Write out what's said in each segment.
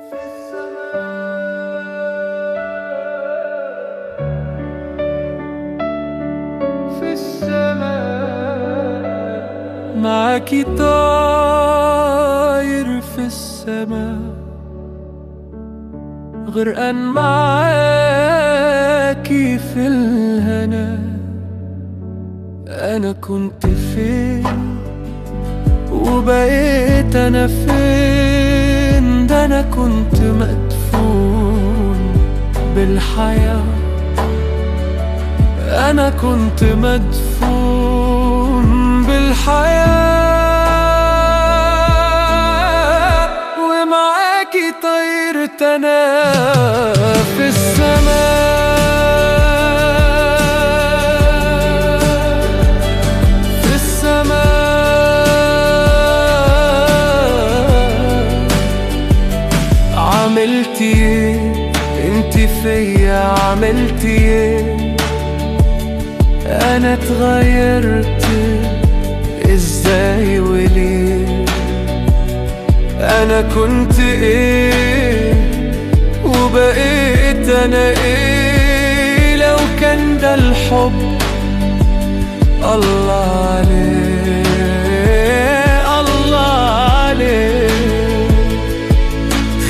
في السماء معاكي طاير في السماء، غرقان معاكي في الهنا. أنا كنت فين وبقيت أنا فين؟ ده أنا كنت مدفون بالحياة، أنا كنت مدفون بالحياة، ومعاكي طيرت أنا في السماء. في السماء عملتي ايه انتي فيا؟ عملتي ايه؟ أنا اتغيرت ازاي وليه؟ أنا كنت ايه وبقيت أنا ايه؟ لو كان ده الحب الله عليه، الله عليه،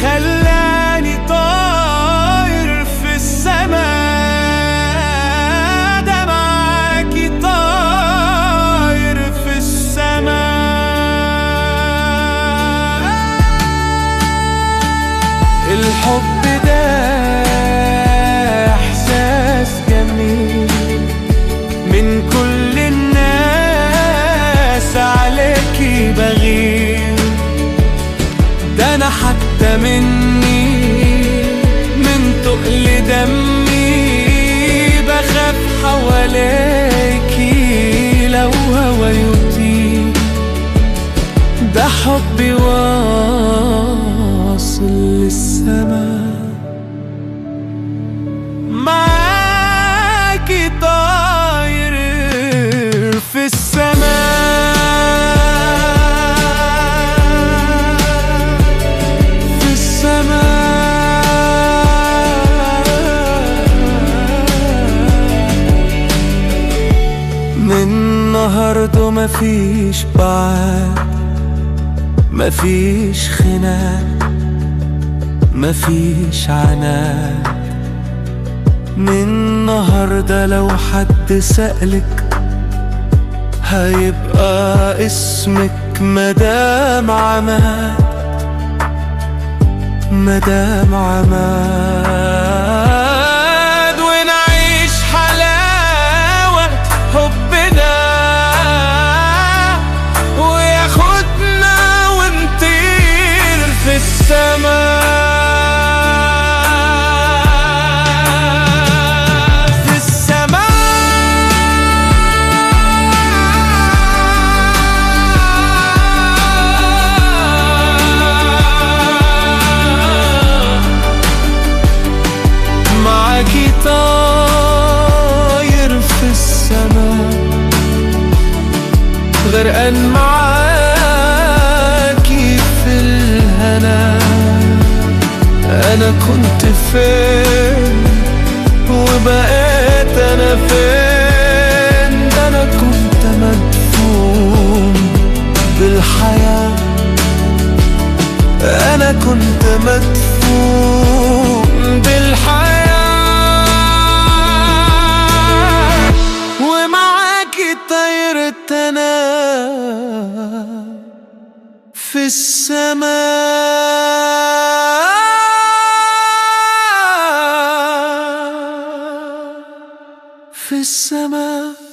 خلاني طاير في السماء. ده معاكي طاير في السماء. الحب ده إحساس جميل من كل الناس، عليكي بغير. ده أنا حتى مني من تقل دمي بخاف حواليكي لو هوا يطير. ده حبي واصل للسما، معاكي طاير في السماء. في السماء من النهارده مفيش بعد، مفيش خناق، مفيش عناد. من النهارده لو حد سألك هيبقى اسمك مدام عماد، مدام عماد. ونعيش حلاوة حبنا وياخدنا ونطير في السماء. معاكي طاير في السماء، غرقان معاكي في الهنا. أنا كنت فين وبقيت أنا فين؟ ده أنا كنت مدفون بالحياة، أنا كنت مدفون بالحياة، ومعاكي طيرت أنا في السماء. في السماء.